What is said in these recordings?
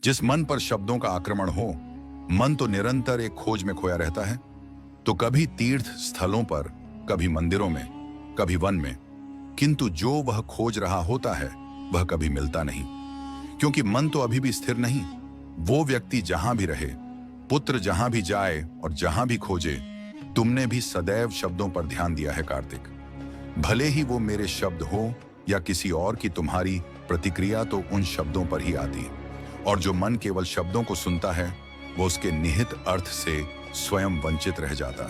जिस मन पर शब्दों का आक्रमण हो, मन तो निरंतर एक खोज में खोया रहता है। तो कभी तीर्थ स्थलों पर, कभी मंदिरों में, कभी वन में, किंतु जो वह खोज रहा होता है वह कभी मिलता नहीं, क्योंकि मन तो अभी भी स्थिर नहीं। वो व्यक्ति जहां भी रहे, पुत्र जहां भी जाए और जहां भी खोजे, तुमने भी सदैव शब्दों पर ध्यान दिया है कार्तिक। भले ही वो मेरे शब्द हो या किसी और की तुम्हारी प्रतिक्रिया तो उन शब्दों पर ही आती। और जो मन केवल शब्दों को सुनता है वो उसके निहित अर्थ से स्वयं वंचित रह जाता।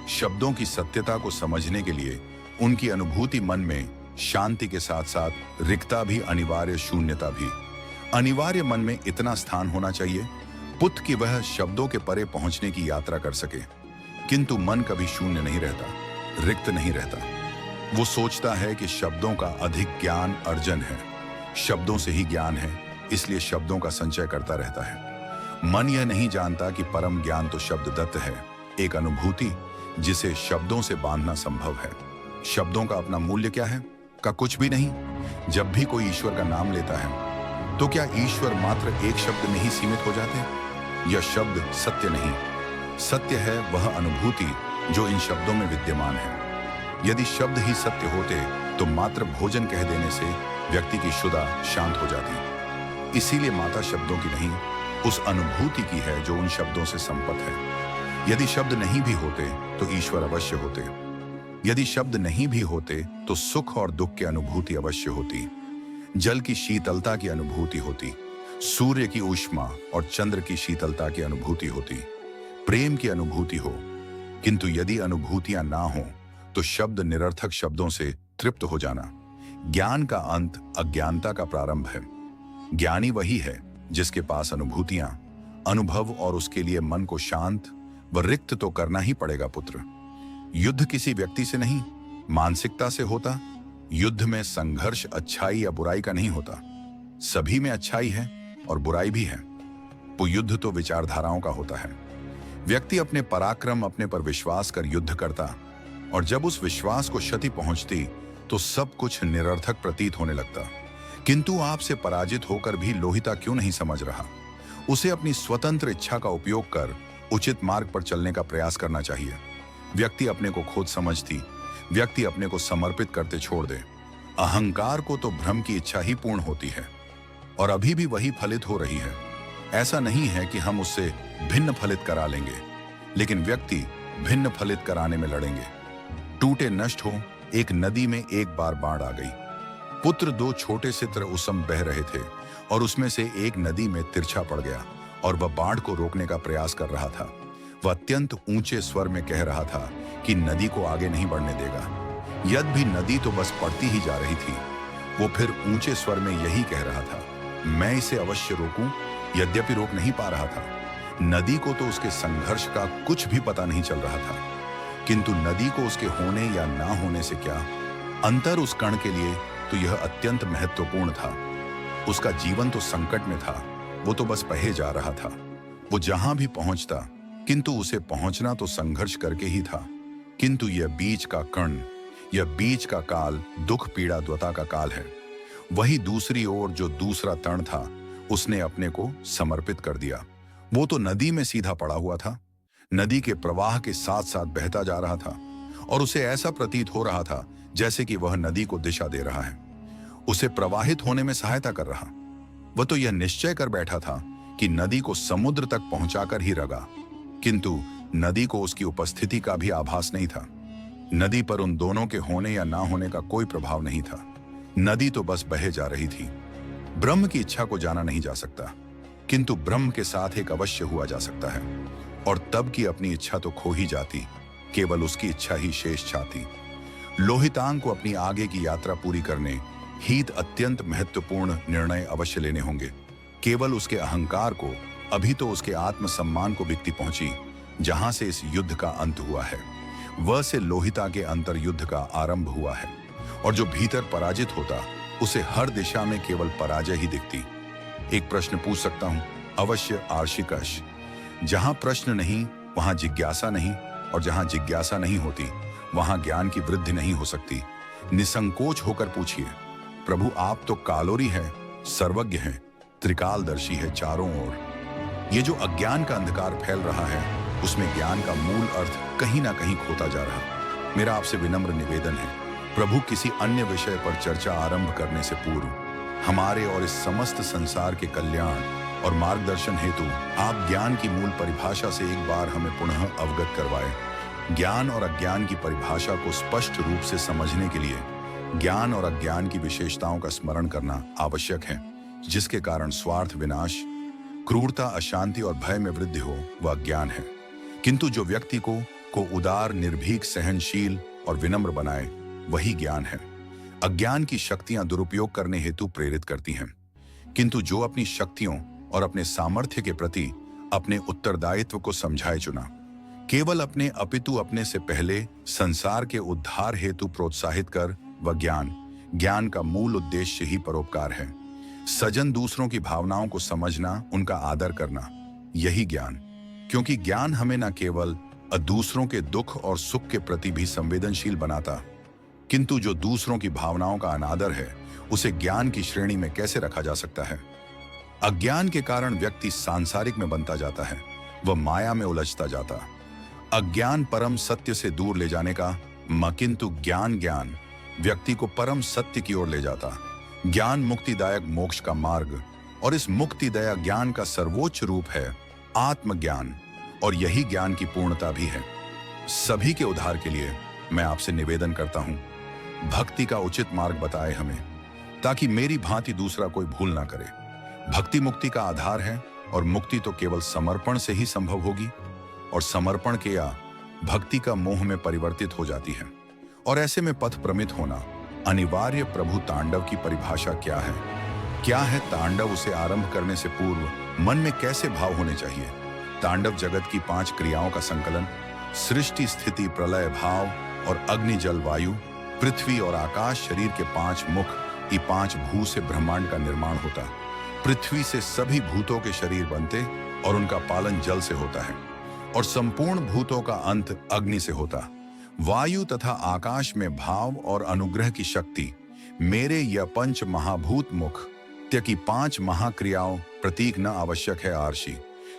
शब्दों की सत्यता को समझने के लिए उनकी अनुभूति मन में शांति के साथ साथ रिक्तता भी अनिवार्य, शून्यता भी अनिवार्य। मन में इतना स्थान होना चाहिए पुत्र कि वह शब्दों के परे पहुंचने की यात्रा कर सके। किंतु मन कभी शून्य नहीं रहता, रिक्त नहीं रहता। वो सोचता है कि शब्दों का अधिक ज्ञान अर्जन है, शब्दों से ही ज्ञान है, इसलिए शब्दों का संचय करता रहता है। मन यह नहीं जानता कि परम ज्ञान तो शब्द दत्त है, एक अनुभूति जिसे शब्दों से बांधना संभव है। शब्दों का अपना मूल्य क्या है? का कुछ भी नहीं। जब भी कोई ईश्वर का नाम लेता है तो क्या ईश्वर मात्र एक शब्द में ही सीमित हो जाते? यह शब्द सत्य नहीं, सत्य है वह अनुभूति जो इन शब्दों में विद्यमान है। यदि शब्द ही सत्य होते तो मात्र भोजन कह देने से व्यक्ति की क्षुधा शांत हो जाती। इसीलिए माता शब्दों की नहीं, उस अनुभूति की है जो उन शब्दों से संपत है। यदि शब्द नहीं भी होते तो ईश्वर अवश्य होते। यदि शब्द नहीं भी होते तो सुख और दुख की अनुभूति अवश्य होती। जल की शीतलता की अनुभूति होती, सूर्य की ऊष्मा और चंद्र की शीतलता की अनुभूति होती, प्रेम की अनुभूति हो। किंतु यदि अनुभूतियां ना हो तो शब्द निरर्थक शब्दों से तृप्त हो जाना। ज्ञान का अंत अज्ञानता का प्रारंभ है। ज्ञानी वही है जिसके पास अनुभूतियां, अनुभव, और उसके लिए मन को शांत व रिक्त तो करना ही पड़ेगा पुत्र। युद्ध किसी व्यक्ति से नहीं, मानसिकता से होता। युद्ध में संघर्ष अच्छाई या बुराई का नहीं होता, सभी में अच्छाई है और बुराई भी है। वो युद्ध तो विचारधाराओं का होता है। व्यक्ति अपने पराक्रम, अपने पर विश्वास कर युद्ध करता, और जब उस विश्वास को क्षति पहुंचती तो सब कुछ निरर्थक प्रतीत होने लगता। किंतु आपसे पराजित होकर भी लोहिता क्यों नहीं समझ रहा? उसे अपनी स्वतंत्र इच्छा का उपयोग कर उचित मार्ग पर चलने का प्रयास करना चाहिए। व्यक्ति अपने को खोज समझती, व्यक्ति अपने को समर्पित करते छोड़ दे। अहंकार को तो भ्रम की इच्छा ही पूर्ण होती है, और अभी भी वही फलित हो रही है। ऐसा नहीं है कि हम उससे भिन्न फलित करा लेंगे, लेकिन व्यक्ति भिन्न फलित कराने में लड़ेंगे। टूटे नष्ट हो, एक नदी में एक बार बाढ़ आ गई। पुत्र दो छोटे से उसम बह रहे थे और उसमें से एक नदी में तिरछा पड़ गया और वह बाढ़ को रोकने का प्रयास कर रहा था। वह अत्यंत ऊंचे स्वर में कह रहा था कि नदी को आगे नहीं बढ़ने देगा। यद्यपि नदी तो बस पड़ती ही जा रही थी, वो फिर ऊंचे स्वर में यही कह रहा था, मैं इसे अवश्य रोकूं। यद्यपि रोक नहीं पा रहा था। नदी को तो उसके संघर्ष का कुछ भी पता नहीं चल रहा था, किंतु नदी को उसके होने या ना होने से क्या अंतर? उस कण के लिए तो यह अत्यंत महत्वपूर्ण था। उसका जीवन तो संकट में था, वो तो बस बहे जा रहा था। वो जहां भी पहुंचता, किंतु उसे पहुंचना तो संघर्ष करके ही था। किंतु यह बीच का कण, यह बीच का काल दुख पीड़ा द्वता का काल है। वही दूसरी ओर जो दूसरा तण था, उसने अपने को समर्पित कर दिया। वो तो नदी में सीधा पड़ा हुआ था, नदी के प्रवाह के साथ साथ बहता जा रहा था, और उसे ऐसा प्रतीत हो रहा था जैसे कि वह नदी को दिशा दे रहा है, उसे प्रवाहित होने में सहायता कर रहा। वह तो यह निश्चय कर बैठा था कि नदी को समुद्र तक पहुंचाकर ही रगा, किंतु नदी को उसकी उपस्थिति का भी आभास नहीं था। नदी पर उन दोनों के होने या ना होने का कोई प्रभाव नहीं था। नदी तो बस बहे जा रही थी। ब्रह्म की इच्छा को जाना नहीं जा सकता, किंतु ब्रह्म के साथ एक अवश्य हुआ जा सकता है, और तब की अपनी इच्छा तो खो ही जाती, केवल उसकी इच्छा ही शेष छाती। लोहितांग को अपनी आगे की यात्रा पूरी करने हित अत्यंत महत्वपूर्ण निर्णय अवश्य लेने होंगे। केवल उसके अहंकार को, अभी तो उसके आत्मसम्मान को विक्ति पहुंची, जहां से इस युद्ध का अंत हुआ है, वह से लोहिता के अंतर युद्ध का आरंभ हुआ है। और जो भीतर पराजित होता, उसे हर दिशा में केवल पराजय ही दिखती। एक प्रश्न पूछ सकता हूं? अवश्य आर्षिकश। जहां प्रश्न नहीं वहां जिज्ञासा नहीं, और जहां जिज्ञासा नहीं होती वहां ज्ञान की वृद्धि नहीं हो सकती। निसंकोच होकर पूछिए, प्रभु आप तो कालोरी हैं, सर्वज्ञ हैं, त्रिकालदर्शी है चारों ओर। ये जो अज्ञान का अंधकार फैल रहा है, उसमें ज्ञान का मूल अर्थ कहीं ना कहीं खोता जा रहा। मेरा आपसे विनम्र निवेदन है, प्रभु किसी अन्य विषय पर चर्चा आरंभ करने से पूर्व हमारे और इस समस्त संसार के कल्याण और मार्गदर्शन हेतु आप ज्ञान की मूल परिभाषा से एक बार हमें पुनः अवगत करवाएं। ज्ञान और अज्ञान की परिभाषा को स्पष्ट रूप से समझने के लिए ज्ञान और अज्ञान की विशेषताओं का स्मरण करना आवश्यक है, जिसके कारण स्वार्थ विनाश, क्रूरता, अशांति और भय में वृद्धि हो वह अज्ञान है। किंतु जो व्यक्ति को उदार, निर्भीक, सहनशील और विनम्र बनाए वही ज्ञान है। अज्ञान की शक्तियां दुरुपयोग करने हेतु प्रेरित करती हैं, किंतु जो अपनी शक्तियों और अपने सामर्थ्य के प्रति अपने उत्तरदायित्व को समझाए चुना, केवल अपने अपितु अपने से पहले संसार के उद्धार हेतु प्रोत्साहित कर वह ज्ञान का मूल उद्देश्य ही परोपकार है। सजन दूसरों की भावनाओं को समझना, उनका आदर करना, यही ज्ञान। क्योंकि ज्ञान हमें न केवल दूसरों के दुख और सुख के प्रति भी संवेदनशील बनाता, किंतु जो दूसरों की भावनाओं का अनादर है उसे ज्ञान की श्रेणी में कैसे रखा जा सकता है। अज्ञान के कारण व्यक्ति सांसारिक में बनता जाता है, वह माया में उलझता जाता। अज्ञान परम सत्य से दूर ले जाने का किंतु ज्ञान व्यक्ति को परम सत्य की ओर ले जाता। ज्ञान मुक्तिदायक मोक्ष का मार्ग, और इस मुक्तिदायक ज्ञान का सर्वोच्च रूप है आत्मज्ञान, और यही ज्ञान की पूर्णता भी है। सभी के उद्धार के लिए मैं आपसे निवेदन करता हूं, भक्ति का उचित मार्ग बताए हमें, ताकि मेरी भांति दूसरा कोई भूल ना करे। भक्ति मुक्ति का आधार है, और मुक्ति तो केवल समर्पण से ही संभव होगी, और समर्पण के या भक्ति का मोह में परिवर्तित हो जाती है, और ऐसे में पथ प्रमित होना अनिवार्य। प्रभु तांडव की परिभाषा क्या है? क्या है तांडव? उसे आरंभ करने से पूर्व मन में कैसे भाव होने चाहिए? तांडव जगत की 5 क्रियाओं का संकलन, सृष्टि, स्थिति, प्रलय, भाव और अग्नि, जल, वायु, पृथ्वी और आकाश, शरीर के 5 मुख, ये 5 भू से ब्रह्मांड का निर्माण होता। पृथ्वी से सभी भूतों के शरीर बनते और उनका पालन जल से होता है, और संपूर्ण भूतों का अंत अग्नि से होता। वायु तथा आकाश में भाव और अनुग्रह की शक्ति मेरे यह 5 महाभूत मुख की 5 महाक्रियाओं प्रतीक न आवश्यक है आर्षि,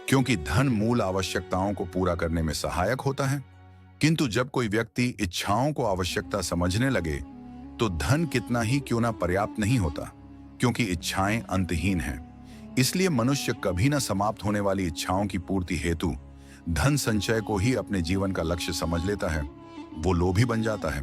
क्योंकि धन मूल आवश्यकताओं को पूरा करने में सहायक होता है। किंतु जब कोई व्यक्ति इच्छाओं को आवश्यकता समझने लगे तो धन कितना ही क्यों ना पर्याप्त नहीं होता, क्योंकि इच्छाएं अंतहीन हैं। इसलिए मनुष्य कभी न समाप्त होने वाली इच्छाओं की पूर्ति हेतु धन संचय को ही अपने जीवन का लक्ष्य समझ लेता है। वो लोभी बन जाता है,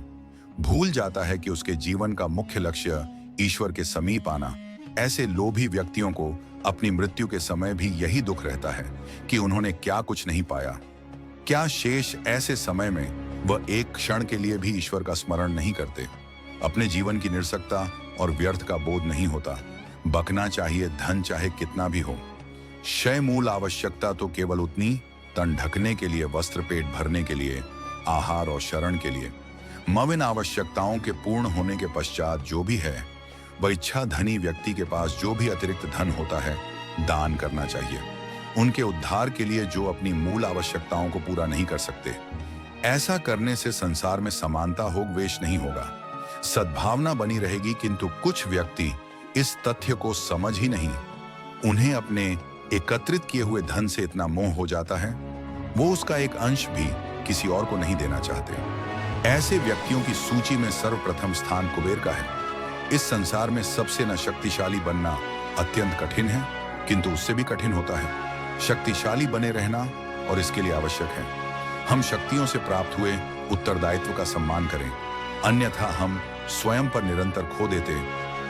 भूल जाता है कि उसके जीवन का मुख्य लक्ष्य ईश्वर के समीप आना। ऐसे लोभी व्यक्तियों को अपनी मृत्यु के समय भी यही दुख रहता है कि उन्होंने क्या कुछ नहीं पाया। क्या शेष ऐसे समय में वह एक क्षण के लिए भी ईश्वर का स्मरण नहीं करते। अपने जीवन की निरर्थकता और व्यर्थ का बोध नहीं होता। बकना चाहिए धन चाहे कितना भी हो। क्षय मूल आवश्यकता तो केवल उतनी, तन ढकने के लिए, वस्त्र, पेट भरने के लिए, आहार और शरण के लिए। मविन आवश्यकताओं के पूर्ण होने के पश्चात जो भी है वह इच्छा धनी व्यक्ति के पास जो भी अतिरिक्त धन होता है दान करना चाहिए, उनके उद्धार के लिए जो अपनी मूल आवश्यकताओं को पूरा नहीं कर सकते। ऐसा करने से संसार में समानता होगवेश नहीं होगा, सद्भावना बनी रहेगी। किंतु कुछ व्यक्ति इस तथ्य को समझ ही नहीं, उन्हें अपने एकत्रित किए हुए धन से इतना मोह हो जाता है वो उसका एक अंश भी किसी और को नहीं देना चाहते। ऐसे व्यक्तियों की सूची में सर्वप्रथम स्थान कुबेर का है। इस संसार में सबसे न शक्तिशाली बनना अत्यंत कठिन है, किंतु उससे भी कठिन होता है शक्तिशाली बने रहना, और इसके लिए आवश्यक है हम शक्तियों से प्राप्त हुए उत्तरदायित्व का सम्मान करें, अन्यथा हम स्वयं पर निरंतर खो देते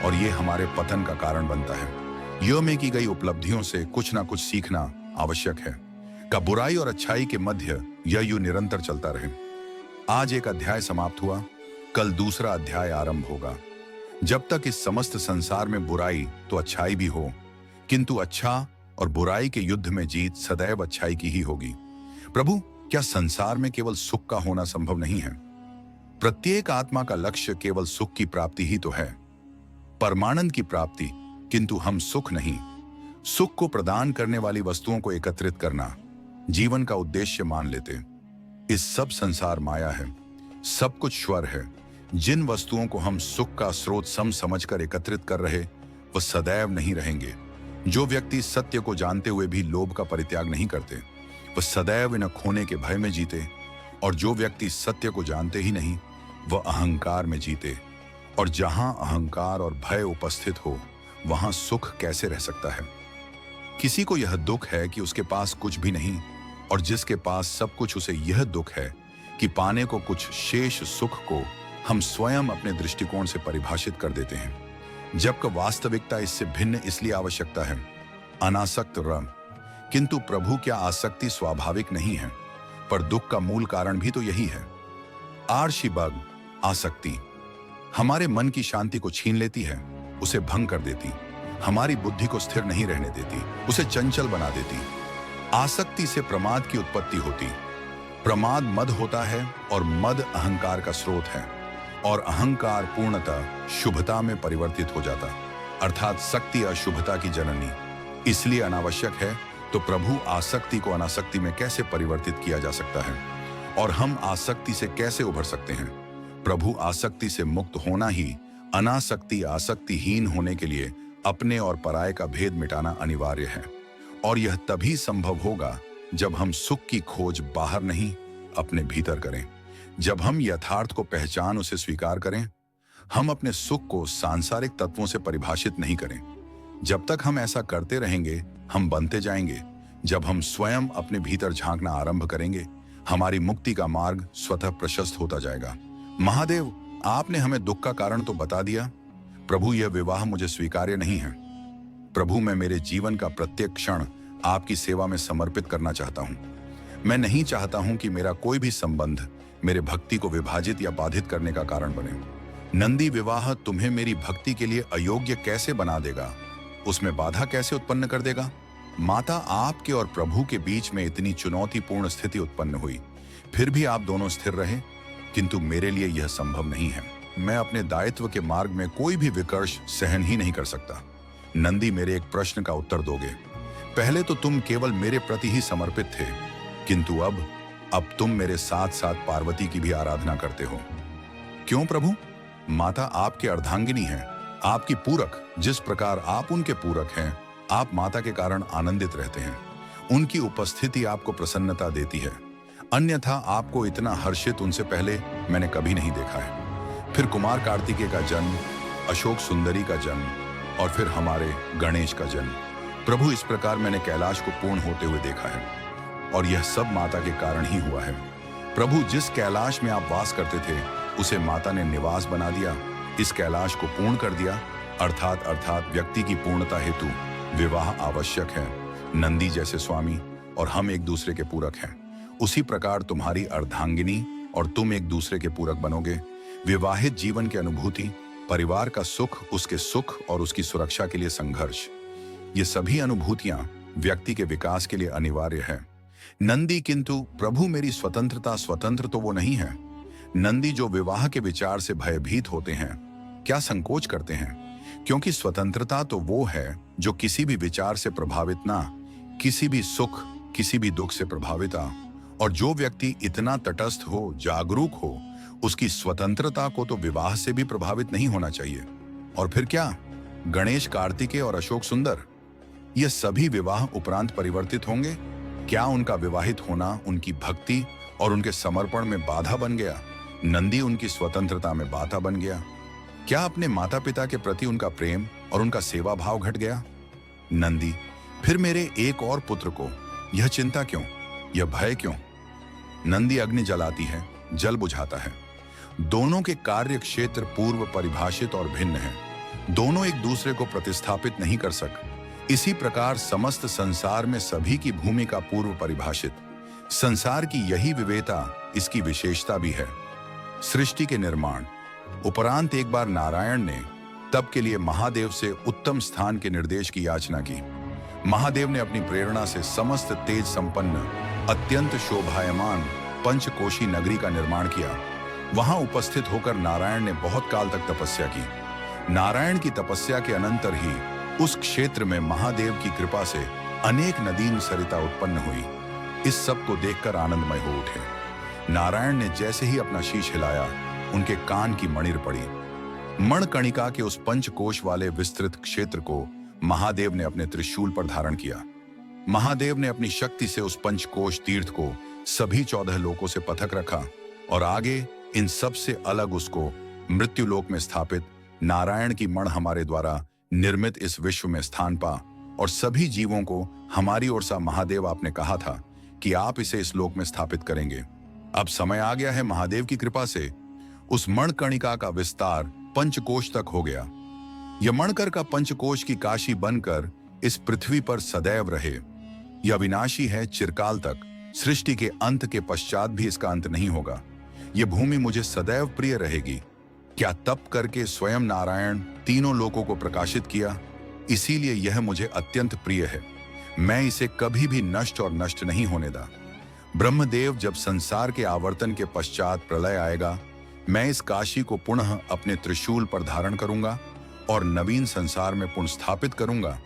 और ये हमारे पतन का कारण बनता है। योग में की गई उपलब्धियों से कुछ ना कुछ सीखना आवश्यक है, का बुराई और अच्छाई के मध्य यह युग निरंतर चलता रहे। आज एक अध्याय समाप्त हुआ, कल दूसरा अध्याय आरंभ होगा। जब तक इस समस्त संसार में बुराई तो अच्छाई भी हो, किंतु अच्छा और बुराई के युद्ध में जीत सदैव अच्छाई की ही होगी। प्रभु, क्या संसार में केवल सुख का होना संभव नहीं है? प्रत्येक आत्मा का लक्ष्य केवल सुख की प्राप्ति ही तो है, परमानंद की प्राप्ति। किंतु हम सुख नहीं, सुख को प्रदान करने वाली वस्तुओं को एकत्रित करना जीवन का उद्देश्य मान लेते। इस सब संसार माया है, सब कुछ स्वर है। जिन वस्तुओं को हम सुख का स्रोत समझकर एकत्रित कर रहे वो सदैव नहीं रहेंगे। जो व्यक्ति सत्य को जानते हुए भी लोभ का परित्याग नहीं करते, वह सदैव न खोने के भय में जीते। और जो व्यक्ति सत्य को जानते ही नहीं, वह अहंकार में जीते। और जहां अहंकार और भय उपस्थित हो, वहां सुख कैसे रह सकता है? किसी को यह दुख है कि उसके पास कुछ भी नहीं, और जिसके पास सब कुछ, उसे यह दुख है कि पाने को कुछ शेष सुख को हम स्वयं अपने दृष्टिकोण से परिभाषित कर देते हैं, जबकि वास्तविकता इससे भिन्न इसलिए आवश्यकता है। अनासक्त रम। किंतु प्रभु, क्या आसक्ति स्वाभाविक नहीं है? पर दुख का मूल कारण भी तो यही है। आर्षिबग, आसक्ति हमारे मन की शांति को छीन लेती है, उसे भंग कर देती, हमारी बुद्धि को स्थिर नहीं रहने देती, उसे चंचल बना देती। आसक्ति से प्रमाद की उत्पत्ति होती। प्रमाद मद होता है और मद अहंकार का स्रोत है, और अहंकार पूर्णतः शुभता में परिवर्तित हो जाता, अर्थात शक्ति अशुभता की जननी। इसलिए अनावश्यक है। तो प्रभु, आसक्ति को अनासक्ति में कैसे परिवर्तित किया जा सकता है, और हम आसक्ति से कैसे उभर सकते हैं? प्रभु, आसक्ति से मुक्त होना ही अनासक्ति आसक्तिहीन होने के लिए अपने और पराये का भेद मिटाना अनिवार्य है। और यह तभी संभव होगा जब हम सुख की खोज बाहर नहीं, अपने भीतर करें। जब हम यथार्थ को पहचान उसे स्वीकार करें। हम अपने सुख को सांसारिक तत्वों से परिभाषित नहीं करें। जब तक हम ऐसा करते रहेंगे, हम बनते जाएंगे। जब हम स्वयं अपने भीतर झांकना आरंभ करेंगे, हमारी मुक्ति का मार्ग स्वतः प्रशस्त होता जाएगा। महादेव, आपने हमें दुख का कारण तो बता दिया। प्रभु, यह विवाह मुझे स्वीकार्य नहीं है। प्रभु, मैं मेरे जीवन का प्रत्येक क्षण आपकी सेवा में समर्पित करना चाहता हूं। मैं नहीं चाहता हूं कि मेरा कोई भी संबंध मेरे भक्ति को विभाजित या बाधित करने का कारण बने। नंदी विवाह तुम्हें मेरी भक्ति के लिए अयोग्य कैसे बना देगा? उसमें बाधा कैसे उत्पन्न कर देगा? माता, आपके और प्रभु के बीच में इतनी चुनौतीपूर्ण स्थिति उत्पन्न हुई, फिर भी आप दोनों स्थिर रहे। किंतु मेरे लिए यह संभव नहीं है। मैं अपने दायित्व के मार्ग में कोई भी विकर्ष सहन ही नहीं कर सकता। नंदी, मेरे एक प्रश्न का उत्तर दोगे? पहले तो तुम केवल मेरे प्रति ही समर्पित थे, किंतु अब तुम मेरे साथ साथ पार्वती की भी आराधना करते हो। क्यों प्रभु? माता आपके अर्धांगिनी हैं, आपकी पूरक। जिस प्रकार आप उनके पूरक हैं, आप माता के कारण आनंदित रहते हैं। उनकी उपस्थिति आपको प्रसन्नता देती है, अन्यथा आपको इतना हर्षित उनसे पहले मैंने कभी नहीं देखा है। फिर कुमार कार्तिकेय का जन्म, अशोक सुंदरी का जन्म और फिर हमारे गणेश का जन्म। प्रभु, इस प्रकार मैंने कैलाश को पूर्ण होते हुए देखा है, और यह सब माता के कारण ही हुआ है। प्रभु, जिस कैलाश में आप वास करते थे, उसे माता ने निवास बना दिया, इस कैलाश को पूर्ण कर दिया। अर्थात व्यक्ति की पूर्णता हेतु विवाह आवश्यक है। नंदी जैसे स्वामी और हम एक दूसरे के पूरक हैं, उसी प्रकार तुम्हारी अर्धांगिनी और तुम एक दूसरे के पूरक बनोगे। विवाहित जीवन की अनुभूति, परिवार का सुख, उसके सुख और उसकी सुरक्षा के लिए संघर्ष, ये सभी अनुभूतियां व्यक्ति के विकास के लिए अनिवार्य है। नंदी, किंतु प्रभु मेरी स्वतंत्रता, स्वतंत्र तो वो नहीं है। नंदी, जो विवाह के विचार से भयभीत होते हैं, क्या संकोच करते हैं? क्योंकि स्वतंत्रता तो वो है जो किसी भी विचार से प्रभावित ना, किसी भी सुख, किसी भी दुख से प्रभावित आ। और जो व्यक्ति इतना तटस्थ हो, जागरूक हो, उसकी स्वतंत्रता को तो विवाह से भी प्रभावित नहीं होना चाहिए। और फिर क्या? गणेश, कार्तिकेय और अशोक सुंदर, ये सभी विवाह उपरांत परिवर्तित होंगे? क्या उनका विवाहित होना उनकी भक्ति और उनके समर्पण में बाधा बन गया? नंदी, उनकी स्वतंत्रता में बाधा बन गया? क्या अपने माता पिता के प्रति उनका प्रेम और उनका सेवा भाव घट गया? नंदी, फिर मेरे एक और पुत्र को यह चिंता क्यों, यह भय क्यों? नंदी, अग्नि जलाती है, जल बुझाता है। दोनों के कार्य क्षेत्र पूर्व परिभाषित और भिन्न हैं। दोनों एक दूसरे को प्रतिस्थापित नहीं कर सकते। इसी प्रकार समस्त संसार में सभी की भूमिका पूर्व परिभाषित। संसार की यही विविधता इसकी विशेषता भी है। सृष्टि के निर्माण उपरांत एक बार नारायण ने तप के लिए महादेव से उत्तम स्थान के निर्देश की याचना की। महादेव ने अपनी प्रेरणा से समस्त तेज संपन्न, अत्यंत शोभायमान पंचकोशी नगरी का निर्माण किया। वहां उपस्थित होकर नारायण ने बहुत काल तक तपस्या की। नारायण की तपस्या के अनंतर ही उस क्षेत्र में महादेव की कृपा से अनेक नदीन सरिता उत्पन्न हुई। इस सब को देखकर आनंदमय हो उठे। नारायण ने जैसे ही अपना शीश हिलाया, उनके कान की मणिर पड़ी। मणकणिका के उस पंचकोश वाले विस्तृत क्षेत्र को महादेव ने अपने त्रिशूल पर धारण किया। महादेव ने अपनी शक्ति से उस पंचकोश तीर्थ को सभी 14 लोकों से पृथक रखा और आगे इन सब से अलग उसको मृत्युलोक में स्थापित नारायण की मण हमारे द्वारा निर्मित इस विश्व में स्थान पा और सभी जीवों को हमारी ओर से महादेव आपने कहा था कि आप इसे इस लोक में स्थापित करेंगे। अब समय आ गया है, महादेव की कृपा से उस मणकर्णिका का विस्तार पंचकोश तक हो गया। यह मणकर का पंचकोश की काशी बनकर इस पृथ्वी पर सदैव रहे। यह अविनाशी है चिरकाल तक, सृष्टि के अंत के पश्चात भी इसका अंत नहीं होगा। यह भूमि मुझे सदैव प्रिय रहेगी। क्या तप करके स्वयं नारायण तीनों लोकों को प्रकाशित किया, इसीलिए यह मुझे अत्यंत प्रिय है। मैं इसे कभी भी नष्ट और नष्ट नहीं होने दा। ब्रह्मदेव जब संसार के आवर्तन के पश्चात प्रलय आएगा, मैं इस काशी को पुनः अपने त्रिशूल पर धारण करूंगा और नवीन संसार में पुनः स्थापित करूंगा,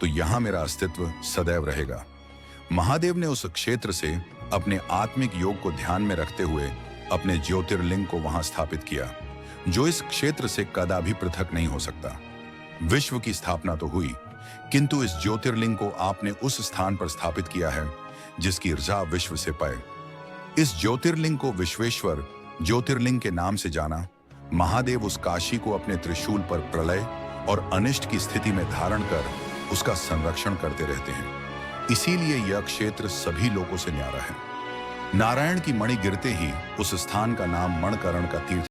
तो यहां मेरा अस्तित्व सदैव रहेगा। महादेव ने उस क्षेत्र से अपने आत्मिक योग को ध्यान में रखते हुए अपने ज्योतिर्लिंग को वहां स्थापित किया, जो इस क्षेत्र से कदापि पृथक नहीं हो सकता। विश्व की स्थापना तो हुई, किंतु इस ज्योतिर्लिंग को आपने उस स्थान पर स्थापित किया है जिसकी ऋचा विश्व से पय। इस ज्योतिर्लिंग को विश्वेश्वर ज्योतिर्लिंग के नाम से जाना। महादेव उस काशी को अपने त्रिशूल पर प्रलय और अनिष्ट की स्थिति में धारण कर उसका संरक्षण करते रहते हैं। इसीलिए यह क्षेत्र सभी लोगों से न्यारा है। नारायण की मणि गिरते ही उस स्थान का नाम मणकर्ण का तीर्थ